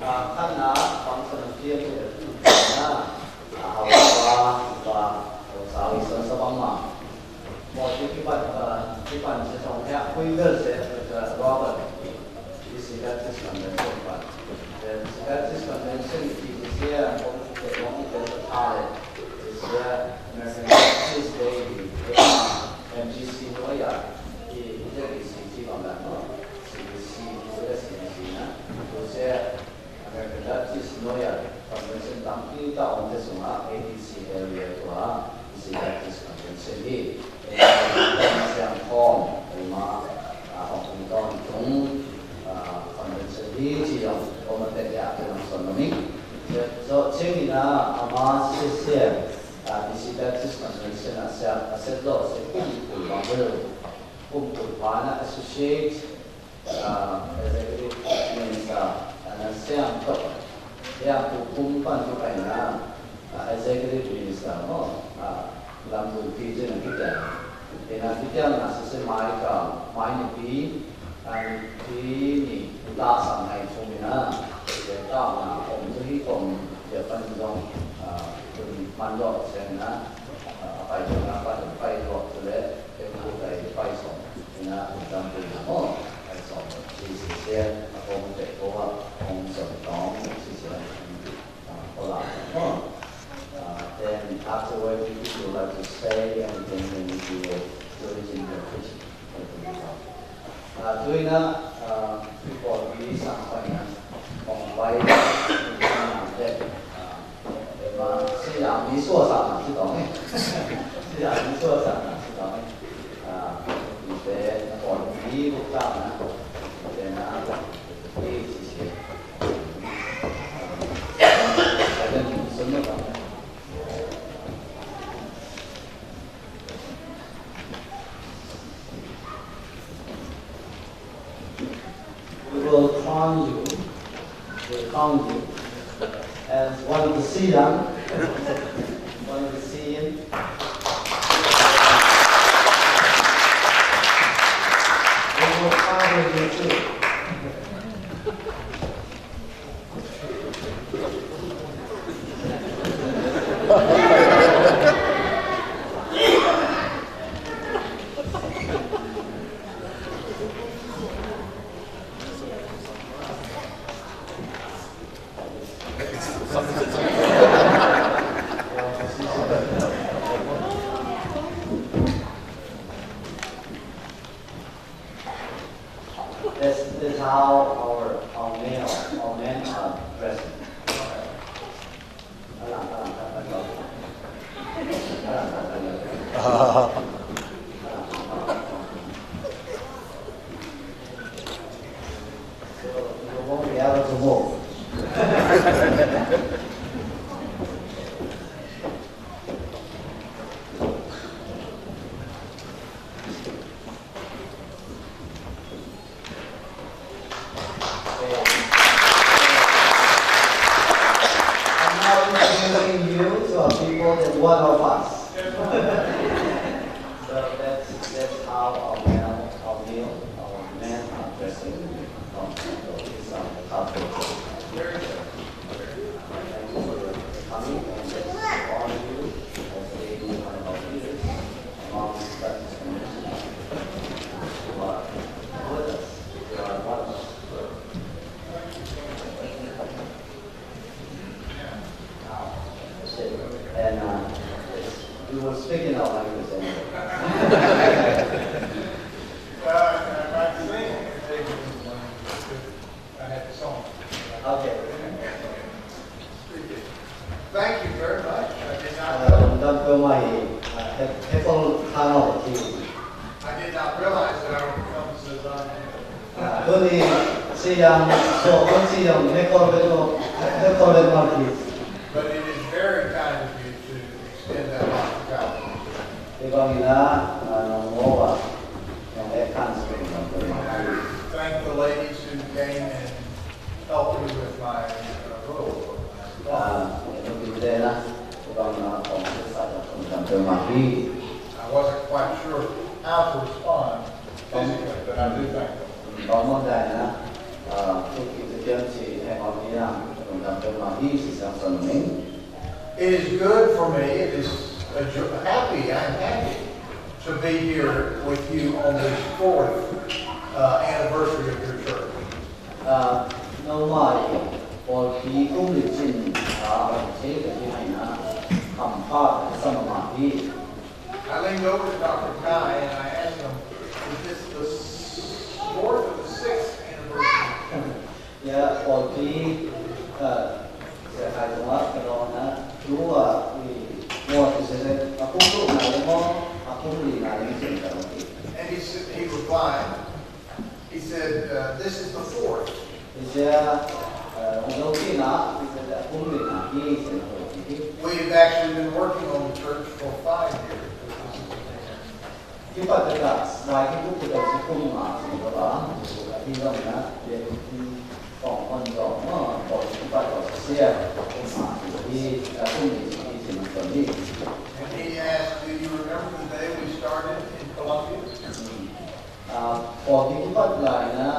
Kana functional field na hawa ba sa isa sa mga mo ipan sa song ya kuigal sa Robert is that this convention but that this convention is here the long term is here American Justice Day MGC Noya ini CC banget CC na terus American Justice Noya convention tampil tahun semua ADC area itu isi Justice convention ini yang form lima Hong Kong Tung convention ini yang komentar ya dalam ekonomi so cengina ama sesiap isi Justice convention aset law sepuluh bangsa untuk mana associate executive minister siang tu, yang kumpulan tu kena executive minister mo, lampu kerja nak kita, dengan kita nak sesuai mai ni, ni tak sangat cuma kita nak komisi dia penjong mandor sehingga apa itu apa itu boleh kita paisong, dengan lampu mo. Then afterwards, if you would like to say anything, then you will do it in your kitchen. Doing that, people really something on white, Sizang 你说啥呢？知道没？Sizang 你说啥呢？知道没？你在Pawlpi不干呢？We will crown you, as one of the Sizang, one of the Sizang. We will honor you too. This is how our men are dressed. You won't be able to move. One of us. So that's how our men are dressing. It's our culture. Thank you for coming and all of you as being one of our leaders among Justice Commission. You are with us. You are one of us. And we were speaking out language anyway. I had the song. Okay. Thank you very much. I did not know. I did not realize that I would become Sizang. Only Sizang, so Sizang, But it is very kind of you to extend that hospitality. Thank the ladies who came and helped me with my role. I wasn't quite sure how to respond physically, but I do thank them. 講問題啦，都叫做將次係我哋啦。It is good for me, it is I'm happy to be here with you on this 4th anniversary of your church. Pawlpi cũng lịch trình chế cái như này là thẩm phạt xong mà đi. I leaned over to Dr. Kai and I asked him, is this the 4th or the 6th anniversary? Yeah, Pawlpi sẽ khai thông áp cái đó nè. Chú vì mua thì sẽ không lúc nào cũng có không lì nào những chuyện đó. And he replied, he said, this is the 4th. Thì sẽ đầu tiên là không lì nào gì sẽ We've actually been working on the church for 5 years. Chúng ta tất cả vài cái lúc chúng ta sẽ không mà chỉ có hy vọng là để còn con rõ mà còn chúng ta có xe mà thì không để chỉ mà cần đi. And he asked, do you remember the day we started in Pawlpi? Còn cái bắt lại là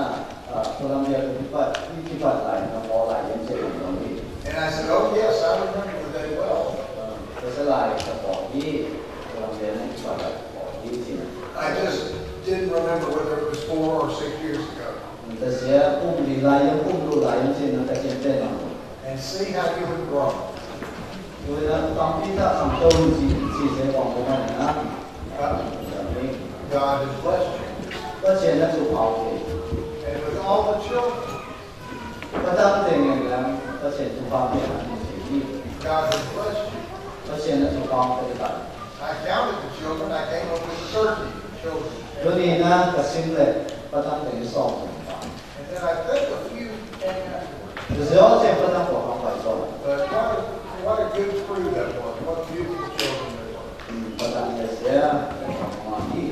Colombia cái bắt lại là bỏ lại những chuyện đó đi. And I said, oh yes, I remember the day well. Tôi sẽ lại bỏ đi Colombia này cái bắt lại bỏ đi gì. I just didn't remember whether it was 4 or 6 years ago. Tôi sẽ cũng đi lại cũng đủ lại những chuyện nó sẽ trên nào. And see how you have grown. Tôi đã trong khi ta làm tôi chỉ sẽ còn một ngày nữa. God has blessed you. Có chuyện là chụp học thì. And with all the children, Có tâm tình này là có chuyện chụp học thì là chỉ đi. God has blessed you. Có chuyện là chụp học thì phải. I counted the children. I came up with 30 children. Cho nên là có xin lệ có tâm tình sống. And then I think a few came afterwards. Từ đó thì có tâm của học phải rồi. But what a good crew that was. What beautiful children they were. Có tâm thì sẽ hoàn đi.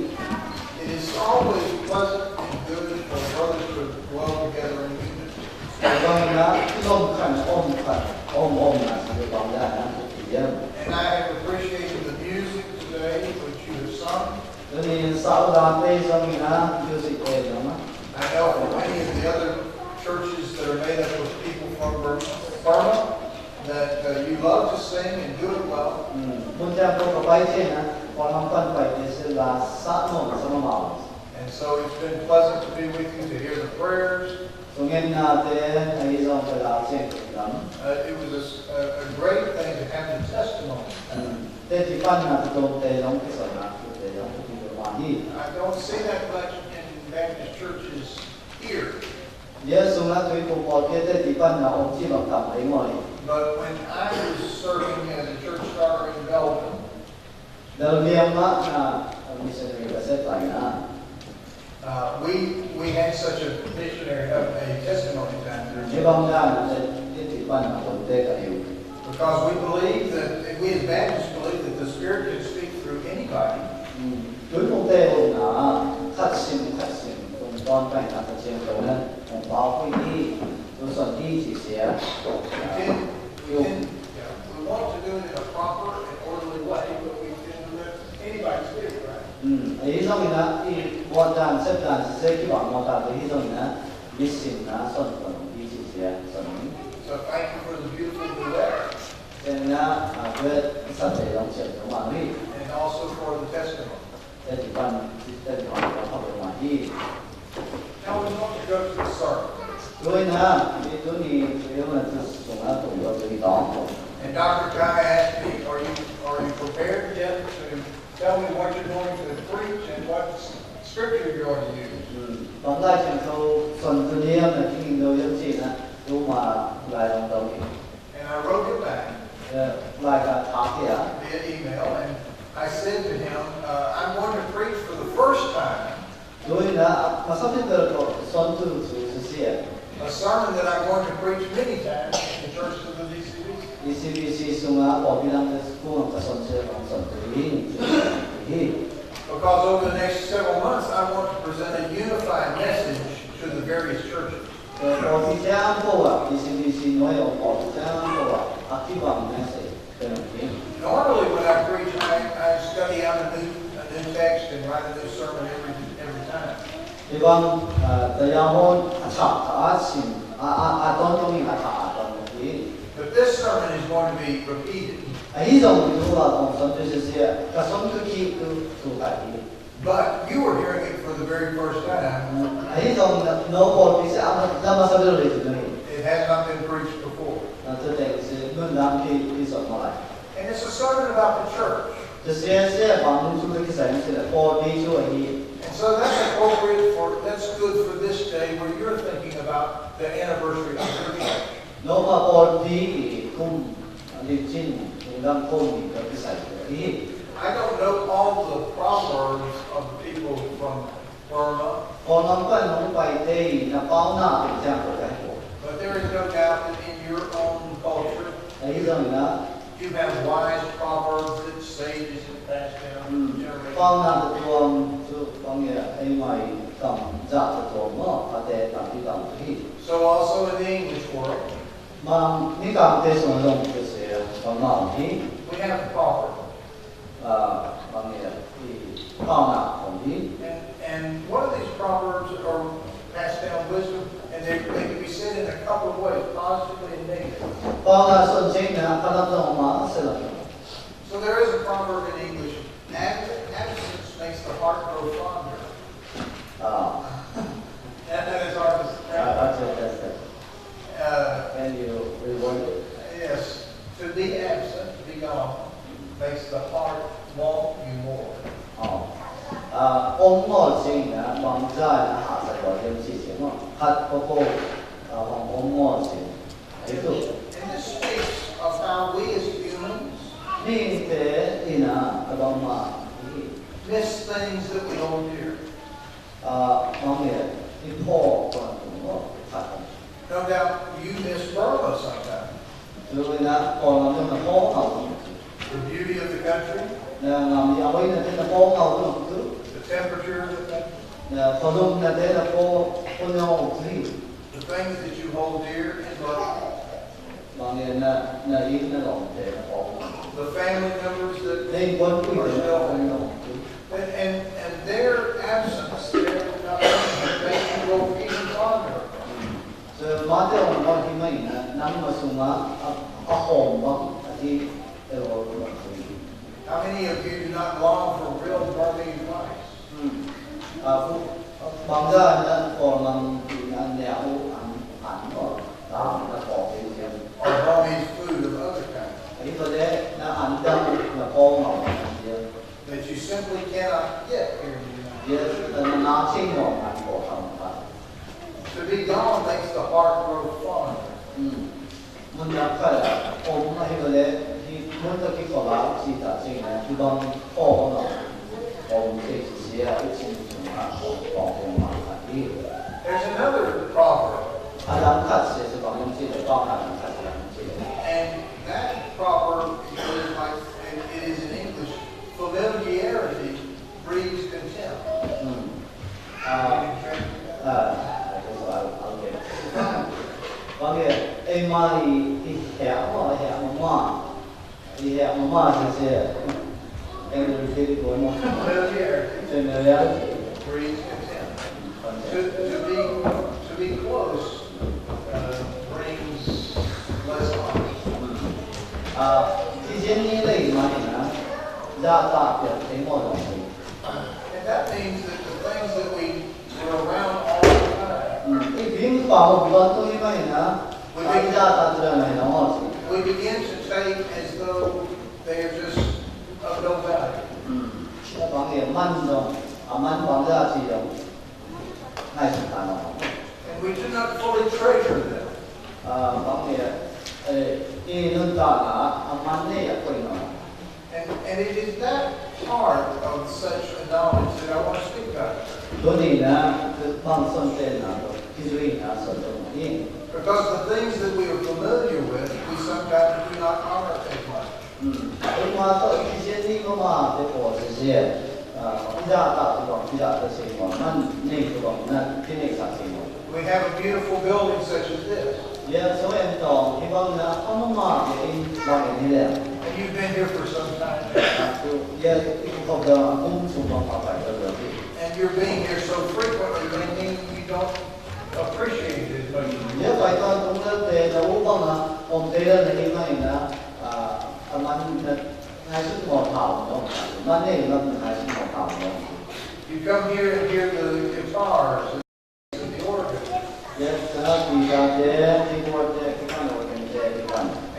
It is always pleasant and good for brothers to dwell together in unity. Vâng là ôm khẩn ôm là sự bóng đá là thì And I have appreciated the music today which you have sung. cho nên sau đó đây cho mình là music về đó mà. I know for many of the other churches that are made up of people from Burma that you love to sing and do it well. Muốn cha tôi có bay trên á, còn không cần phải thì sẽ là sát nổ sama màu. And so it's been pleasant to be with you to hear the prayers. Cho nên thế thấy rằng phải là trên lắm. It was a great thing to have the testimony. Thế thì phần là tôi thấy giống cái sở là tôi giống cái hoàn đi. I don't see that much in Baptist churches here. Yes, là Tuiphum có cái thế thì phần là ông chỉ bằng cảm thấy ngoài. But when I was serving as a church starter in Belgium, Đầu tiên là missionary là sẽ phải là we had such a missionary a testimony time there. cái bóng ra là thế thì phần là tồn tại cả điều. Because we believe that we as Baptists believe that the Spirit can speak through anybody. Cuối cùng thế là khắc sinh cùng con phải là thực hiện cầu nên cùng báo quy đi tôi soạn đi chỉ sẽ We want to do it in a proper and orderly way, but we can let anybody speak, right? ý rằng là ý quan trọng xếp đàn sẽ khi bảo một cái ý rằng là biết xin là soạn còn đi chỉ sẽ soạn. So thank you for the beautiful duet. Nên là về sát thể lòng chuyện của bạn đi. And also for the testimony. Thế thì phần có học được ngoài đi. Now we want to go to the sermon. Rồi là đi tôi đi nếu mà chúng ta cùng vào cái đó. And Dr. Kai asked me, are you prepared yet to tell me what you're going to preach and what scripture you're going to use? Tóm lại chúng tôi phần tự nhiên là khi mình đâu dân chỉ là nhưng mà lại đồng đồng And I wrote it back lại cả thả kìa. via email, and I said to him, I'm going to preach for the first time Rồi là mà sắp tới có xuân từ sự a sermon that I'm going to preach many times in the church of the DCBC. DCBC sunga Pawlpi lang kung ang xuân Because over the next several months, I want to present a unified message to the various churches. Pawlpi jam ko DCBC nói ông Pawlpi jam ko aktivan message. Normally, when I preach, I study out a new text and write a new sermon every time. Ibang dayahon at xin don't know me at sermon is going to be repeated. 呢種如果同神就是些，個神佢記都做大啲。But you were hearing it for the very first time. 呢種腦部其實啱收到你做咩？ It has not been preached before. 這定是論壇佢什麼嚟？ And it's a sermon about the church. 就是講出嚟其實係Pawlpi出嚟。 And so that's appropriate that's good for this day where you're thinking about the anniversary of your church. 攞個Pawlpi公列經同間公義嘅其實係。 I don't know all the proverbs of people from Burma, 我諗翻攞幣地嗱包納係這樣嘅感覺。 but there is no doubt that in your own culture, 呢種啦， you have wise proverbs that sages have passed down from generation. 包納嘅做講嘢係咪咁雜嘅做乜？或者特別咁啲？ So also in the English world, 嘛呢個對上用嘅是講難啲， we have a proverb. 講嘢啲包納同啲。 And one of these proverbs are passed down wisdom, and they can be said in a couple of ways, positively and negatively. 包納順境呢，可能就嘛是啦。 So there is a proverb in English, absence makes the heart grow fonder. 啊， And that is our that's it. Can you reword it? yes, to be absent, to be gone, makes the heart want you more. 哦，安樂性呢，放在下世嗰啲事情咯，黑嗰個安樂性喺度。 And this speaks of how we as humans 呢啲呢，講嘛， miss things that we hold dear. 講嘢啲破嗰個發生， No doubt you miss Burma sometimes. 所以呢，可能真係破口 The beauty of the country, 嗱，有啲呢真係破口都 the temperature of the country, 普通呢真係破口啲， the things that you hold dear and love, 講嘢呢依呢種嘅破口， the family members that 你關注嘅風浪。 and their absence, their not makes you go even fonder. 所以馬德我講啲乜嘢呢？諗個數碼紅乜啲我講嘅。 How many of you do not long for real Burmese life? 放在呢可能兩個打個火嘅啫。 Or Burmese food of other kinds 呢個咧那燈個光流嘅 that you simply cannot get here in the United States? 嘢，拿清我個行法。 To be gone makes the heart grow fonder. 滿入佢啦，我呢個咧，佢滿咗幾個啦，是特性咧，佢講可能我唔識寫啊，一千種啊，講嘅麻煩啲。 There's another proverb, 人咳是講用字嚟講人咳人字。 and that proverb is like, it is in English, familiarity breeds contempt. 講嘅誒媽啲吃我就是誒啲講嘛， Familiarity 最緊要 breeds contempt. To be close brings less honor. 之前呢類乜嘢啊？大嘅幾多容易？ And that means that the things that we were around all the time, 你邊話我講到啲乜嘢啊？大自然係兩個字。 we begin to take as though they are just of no value. 講嘢蚊種，蚊講咗字用，係時間咯。 And we do not fully treasure them. 講嘢啲論壇啊，蚊呢入去咯。 And it is that part of such a knowledge that I want to speak about. 嗰年呢，放鬆啲啊，其實而家受到啲。 Because the things that we are familiar with, we sometimes do not honor as much. 你話到之前呢個嘛，啲貨這些，比較大這種比較的情況，那個那天那啥情況。 We have a beautiful building such as this. 也所以講，希望呢，我們嘛也往年啲咧， And you've been here for some time. 也覺得工作方法擺在嗰邊。 And you're being here so frequently, maybe you don't appreciate it as much as you 也擺在咁嘅地就好講啦，我们的那个那呢，มัน还是我跑的，มัน那个还是我跑的。You come here and hear the guitars and the organ.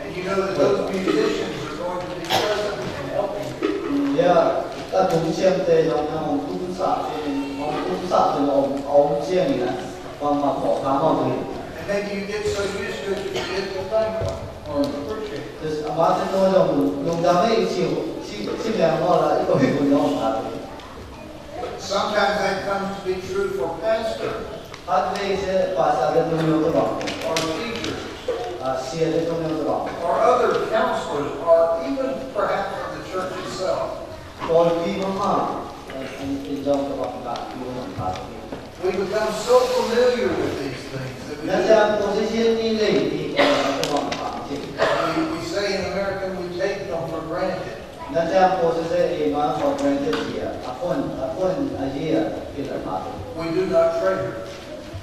And you know that those musicians are going to be present and helping you. Yeah, 但同现在呢，我们工厂的我们建议呢，帮忙跑他们的。And maybe you get so used to it you forget to thank them or appreciate it. 就是把这种用咱们一起尽量好了，一个月不用他的。Sometimes that comes to be true for pastors 他这些把啥的都有的吧， or teachers 写的都有的吧。or other counselors or even perhaps from the church itself. Pawlpi mama, in jong the bang ka, yung ang We become so familiar with these things that we, Nasa posisyon nila hindi ko we say in America we take them for granted. Nasa posisyon iba for granted siya. Apon ajiya pinapalo. We do not treasure.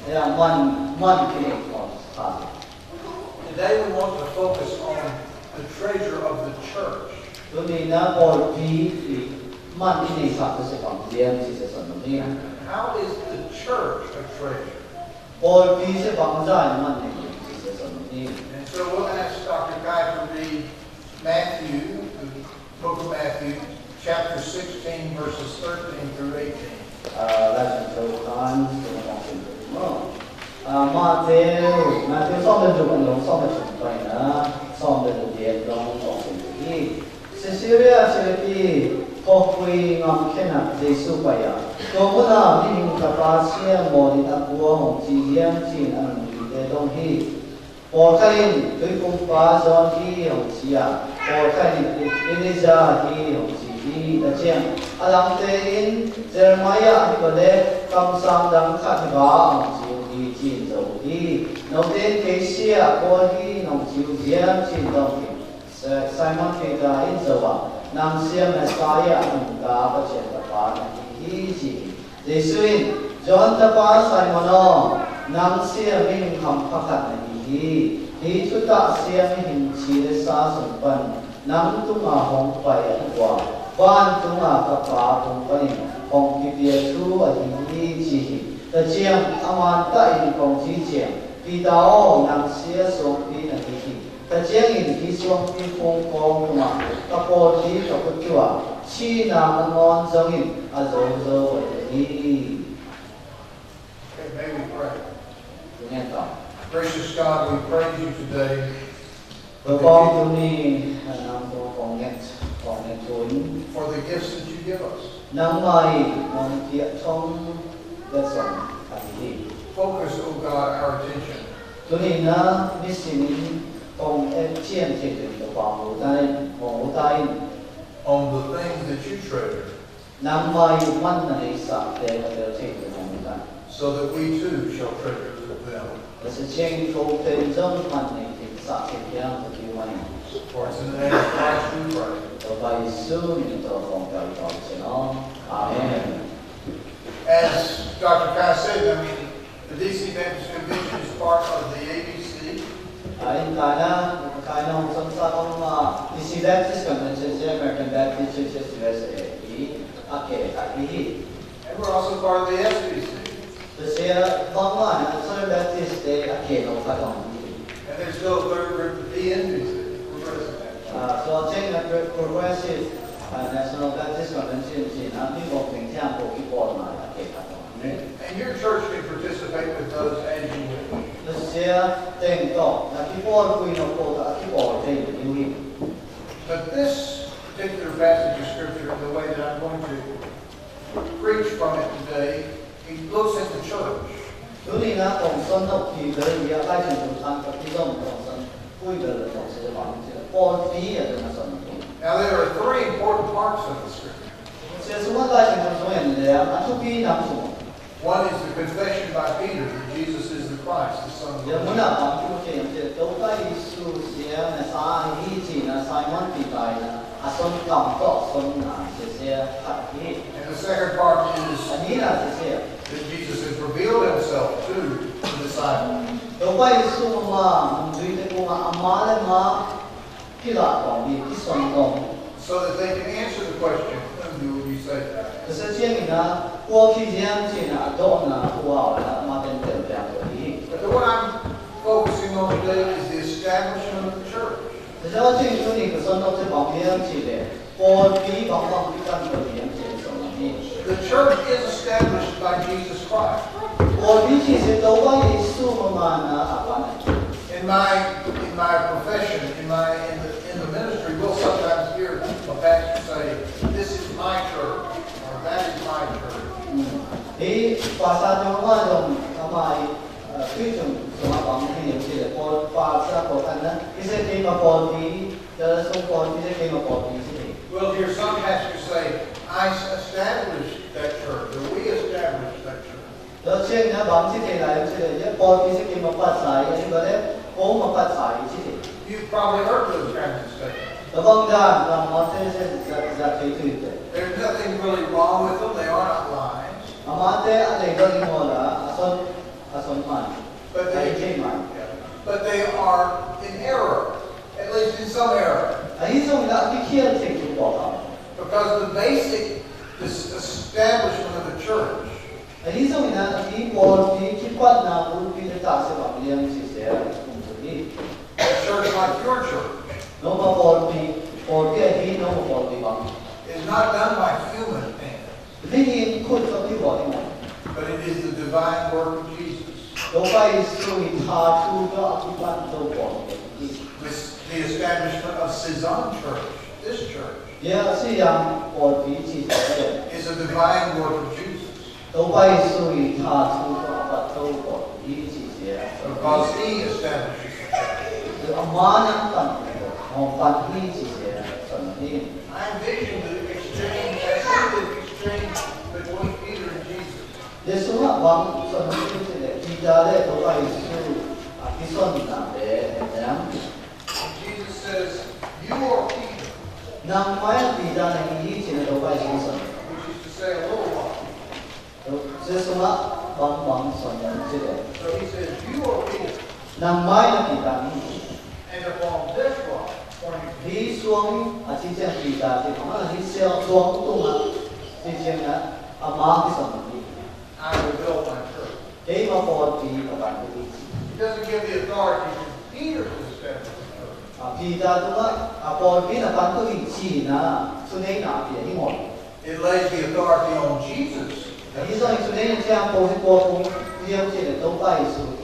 Kaya man pinipon sa Today we want to focus on the treasure of the church. Doon na Pawlpi man inisap sa pamilya si sa sanumi. How is the church a treasure? Pawlpi sa pamilya man si sa sanumi. And so we'll ask Dr. Kai to read Matthew, the book of Matthew, chapter 16, verses 13 through 18. That's the time to Matthew xong lên chụp ảnh long xong lên chụp ảnh á xong lên chụp điện long xong lên đi Syria đi Pawlpi ngắm khen à Giêsu vậy à tôi muốn là mình tập ba xe một đi tập qua một chỉ riêng chỉ ăn để đông hi Pawlpi Tuiphum ba giờ đi hồng chỉ à Pawlpi đi ra đi hồng chỉ đi đã chăng Alam te in Jeremiah đi bale cam sang đằng khát vả hồng chỉ đi chín dầu đi nấu tên kế xia Pawlpi nông chiu riêng chín đông hi Simon Peter in dầu à nam xia Messiah nông ta bắt chuyện tập ba hi chỉ Giêsu in John tập ba Simon o nam xia mình ham phát khát hi chút ta xia mình chỉ để sa sủng pan nam tu ma hong pai an qua ban tu ma ka pa tung pan hong ki bia thu a hi chi ta chiang aman ta in kong chi chiang pi ta o nam xia so pi na hi ta chiang in ki so pi kong kong ma ta Pawlpi ka ku chua chi na ngon zong in a zo zo hi Okay, may we pray. nghe ta Gracious God, we praise you today Với con chúng ni nam tôi còn nghe tuấn for the gifts that you give us. nắng mai nắng kia trong đất sống thành thị Focus, O God, our attention tuấn ni na mission con em chiên thì được vào ngũ tay on the things that you treasure nắng mai man là đi sạc để mà được thì được ngũ tay so that we too shall treasure them. là sự chiên cầu tên trong man này thì sạc thì giang của chúng mình For it's in the name of Christ we pray. và bài sư những tờ phòng cầu cầu sẽ nó amen. As Dr. Kai said, I mean, the DC Baptist Convention is part of the ABC. In China, some sort of DC Baptist Convention, American Baptist Churches USA, And we're also part of the SBC. the share online, Southern Baptist Day, And there's still a third group, the PNBC. so I think that progressive National Baptist Convention is not people can tell people And your church can participate with those as you wish. the share thing talk, that people we know for people they do But this particular passage of Scripture, the way that I'm going to preach from it today, he looks at the church. Thứ này là tổng sân học thì tới vì ai chẳng tổng sân các cái dòng tổng sân vui về là tổng sân bằng chứ Pawlpi ở trong sân Now there are three important parts of the Scripture. sẽ số ai chẳng tổng sân hiện để ăn chút đi nằm xuống One is the confession by Peter that Jesus is the Christ, the Son of giờ muốn God. làm bằng chút chuyện thì đâu có Giêsu sẽ là sa hi chỉ là Simon Peter là sân cảm tỏ sân là sẽ thật hi And the second part is anh nghĩ là sẽ that Jesus has revealed himself to the disciples. đâu có Giêsu mà mình duy cái cô 阿媽咧嘛，佢話講啲啲信動。 so that they can answer the question, whom do you say that? 可是這裡呢，過去這樣子呢，都呢不好呢，嘛等等這樣可以。 But what I'm focusing on today is the establishment of the church. 其實我最主要嘅信到這方面去嘅，過去往往比較有點接受嘅。 The church is established by Jesus Christ. 過去其實都係耶穌嘛呢阿爸呢。 In my profession, in the ministry, we'll sometimes hear a pastor say, "This is my church," or "That is my church." 喺華山中嗰種同埋推崇同埋講嘅嘢嘅，過華山嗰間呢，其實佢咪過去，就送過去，其實佢咪過去先。 We'll hear some pastors say, "I established that church," or "We established that church." 就即係呢，講起嚟嚟，即係一過去先佢咪發財，呢個咧我咪發財先。 You've probably heard those kinds of statements. 就講緊我即係推對嘅。 There's nothing really wrong with them. They are not lies. 阿媽即係阿哋嗰啲我啦，阿信問，係聽問。 But they are in error, at least in some error. 喺呢種啦，啲傾清楚過頭。 Because the basic establishment of the church 喺呢種啦，啲過去啲骨啊，會變咗大小話樣子寫唔同啲。 a church like your church 攞個過去係攞個過去講， is not done by human hands, 呢啲括咗啲話啲 but it is the divine work of Jesus. 都係屬於他出咗一班都講嘅。 The establishment of Sizang Church, this church, 也是讓過去之嘅， is a divine work of Jesus. 都係屬於他出咗一班都講呢啲嘅。 Because he establishes the church. 阿媽呢份我份呢啲嘅神啲。 I envision the exchange, I see the exchange between Peter and Jesus. 耶穌啊，講神啲嘅，而家咧都係屬啲信男嘅咁樣。 And Jesus says, "You are Peter," 能買而家係以前都係信神。 which is to say a little while. 耶穌啊，講信人之嘅。 So he says, "You are Peter, 能買而家呢？ and upon this rock, pointing to 你雙啊，之前而家嘅，可能你小雙動啊，之前啊，阿媽嘅神啲， I will build my church." 幾個過啲個版啲。 He doesn't give the authority to Peter to establish the church. 啊，而家都啊，過啲個版啲錢啊，出嚟拿嘅啲我。 It lays the authority on Jesus. 呢種出嚟這樣過啲過風，呢樣嘢都係屬於。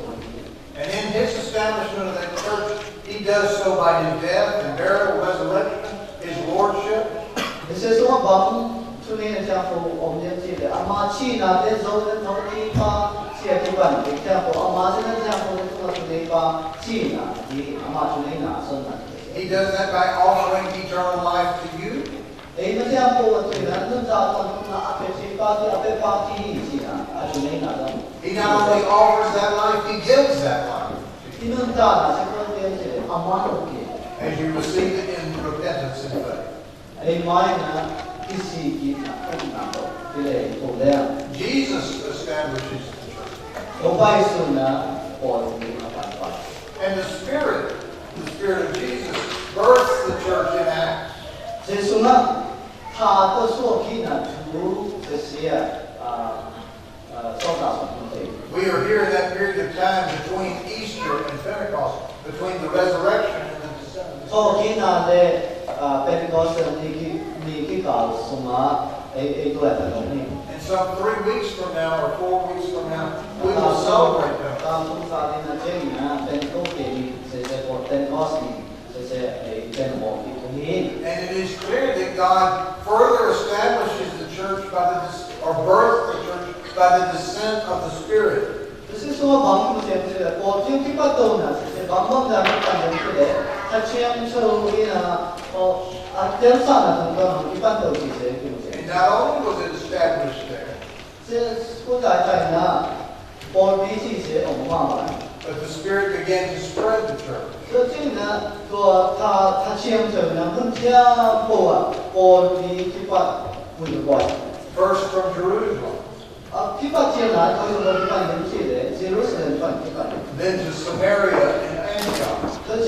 And in his establishment of that church, he does so by his death and burial, resurrection, his lordship. 你說什麼幫出嚟這樣過，我們記得阿媽去那邊走的走地方，寫幾本嘅這樣過，阿媽現在這樣過的走地方，去那地，阿媽出嚟拿生那啲。 He does that by offering eternal life to you. 誒，那這樣過對啦，那咋講那阿伯去把啲阿伯把啲去拿，阿出嚟拿的。 He not only offers that life, he gives that life. 你們咋那些個點子，阿媽都給。 As you receive it in repentance and faith. 誒，買呢，一時見那更難到，啲嚟做咧。 Jesus establishes the church. 都係算呢，過啲個辦法。 And the Spirit of Jesus births the church in Acts. 這是呢，他的所給呢，除這些受到什麼的。 We are here in that period of time between Easter and Pentecost, between the resurrection and the descent. 所給呢咧Pentecost你去搞什麼？誒都係咁樣。 And some 3 weeks from now or 4 weeks from now, we will celebrate that. 當中發現呢，這裡呢，Pentecost Pentecost 這些誒我哋同意。 And it is clear that God further establishes the church or births the church by the descent of the Spirit. 就是說幫助現在過去幾百多年，是幫忙的感覺出來，他簽署的呢，點上呢，很多一般都是這個。 And not only was it established there, 這古代在呢，過去這些我們忘了。 but the Spirit began to spread the church. 所以呢，說他簽署呢，很加步啊，過去幾百不有關。 First from Jerusalem, 幾百年來都有幾百年去的，Jerusalem幾百年。 then to Samaria and Antioch. 這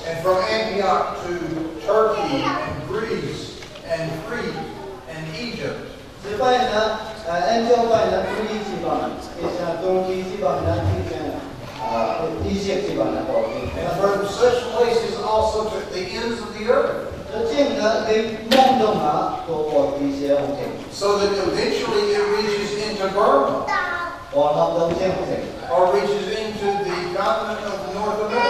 And from Antioch to Turkey and Greece and Crete and Egypt. And from such places also to the ends of the earth. So that eventually it reaches into Burma. Or reaches into the continent of North America.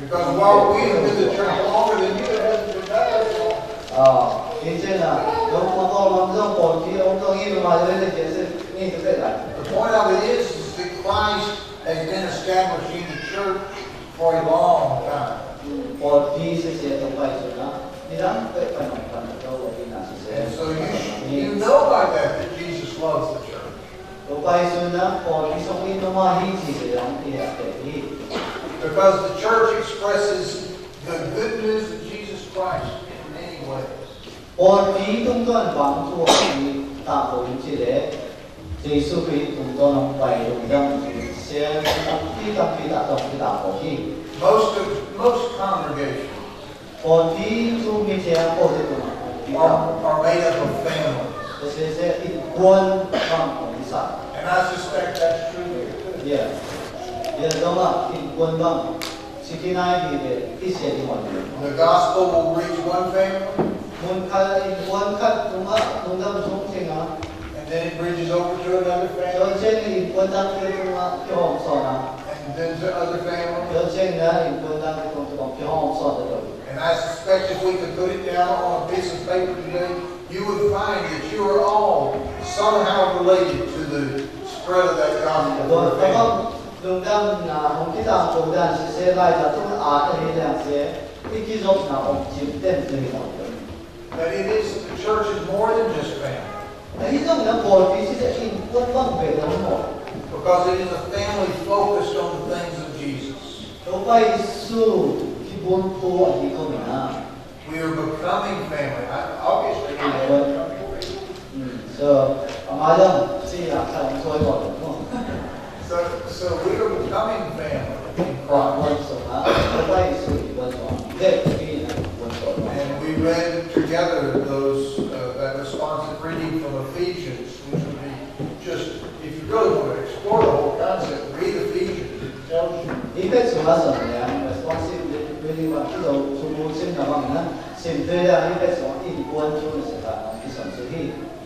Because while we have been the church longer than you, it hasn't been that long. The point of it is that Christ has been establishing the church for a long time. And so you know by that Jesus loves the church. Because the church expresses the good news of Jesus Christ in many ways. Most congregations are made up of families. And I suspect that's true here too. Yeah. The gospel will reach one family, and then it bridges over to another family, and then to other families. And I suspect if we could put it down on a piece of paper today, you would find that you are all somehow related to the spread of that gospel. That it is, the church is more than just family. Because it is a family focused on the things of Jesus. We are becoming family. Obviously, we are becoming So we are becoming family in Christ. And we read together that responsive reading from Ephesians, which would be just, if you really want to explore the whole concept, read Ephesians. It tells you.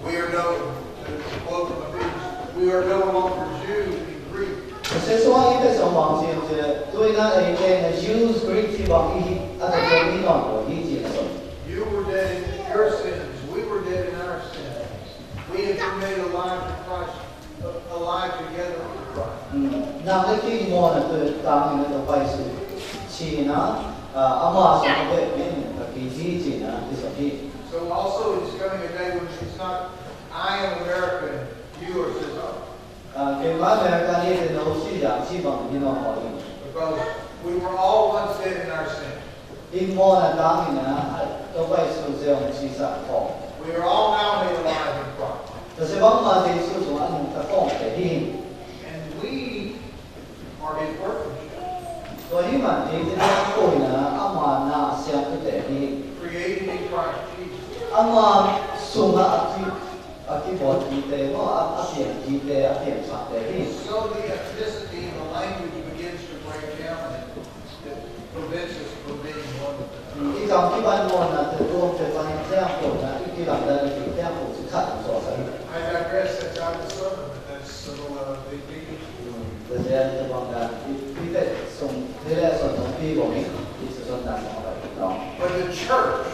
We are no longer Jews and Greek. You were dead in your sins. We were dead in our sins. We have been made alive to Christ, alive together with Christ. So also it's coming a day when it's not I am American, you are Sizang. Because we were all once dead in our sin. We are all now made alive in Christ. And we are His workmanship. Created in Christ Jesus. So the ethnicity and the language begins to break down, and it prevents us from being one with I digress, that's out of the sermon, but that's a little big deal. But the church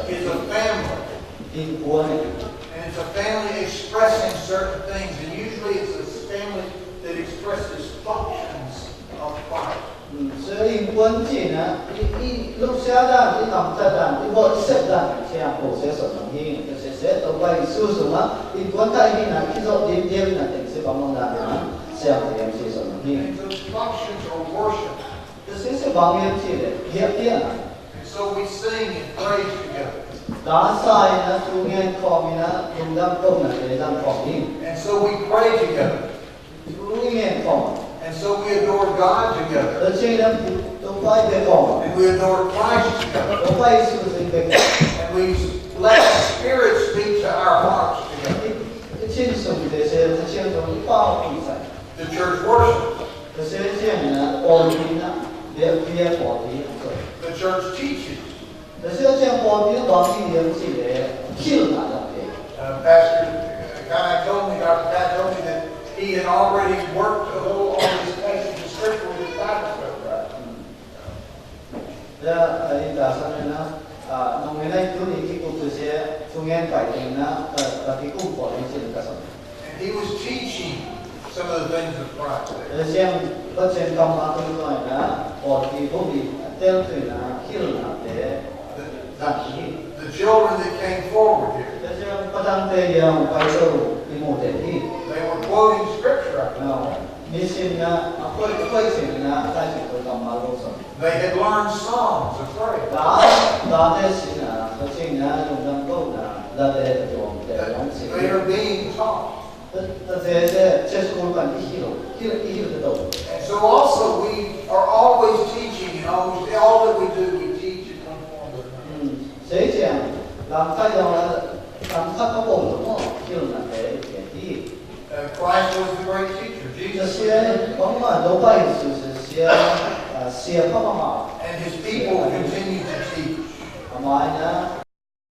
is a family. And it's a family expressing certain things. And usually it's a family that expresses functions of Christ. And those functions are worship. And so we sing and praise together. 打赛呢，中间方面呢，中间功能这张方面， And so we pray together. 中间方面， And so we adore God together. 而且呢，都快别方面， And we adore Christ together. 都快是不是一个？ And we let the Spirit speak to our hearts together. 一轻松这些，这些都一包比赛， The church worship. 这些这呢，保庇呢，别保庇， The church teaches. 这些这保庇保庇也是的，是哪样的？ Pastor Kai told me, Dr. Pat told me that he had already worked a little on this passage of Scripture with his Bible study, right? 一打算呢，农民呢，就你提供这些中间改进呢，提供保庇这个什么？ And he was teaching some of the things of Christ there. 像不前干嘛对外呢，保庇保庇，对对呢，是哪的？哪里？ The children that came forward here, 这些不当这样白手一目的地， they were quoting Scripture. I think. 迷信呢，会信呢，开始会干嘛路上？ They had learned songs of praise. 打的是呢，而且呢，用能够呢，那的用的东西。 They are being taught. 这是我们的一路。 And so also we are always teaching, always, all that we do, we teach and conform with Him. 所以讲，让大家让他个共同就能得点滴。 Christ was the great teacher. 这 Jesus 些往往都会就是写爸爸妈， and His people continue to teach. 妈妈呢，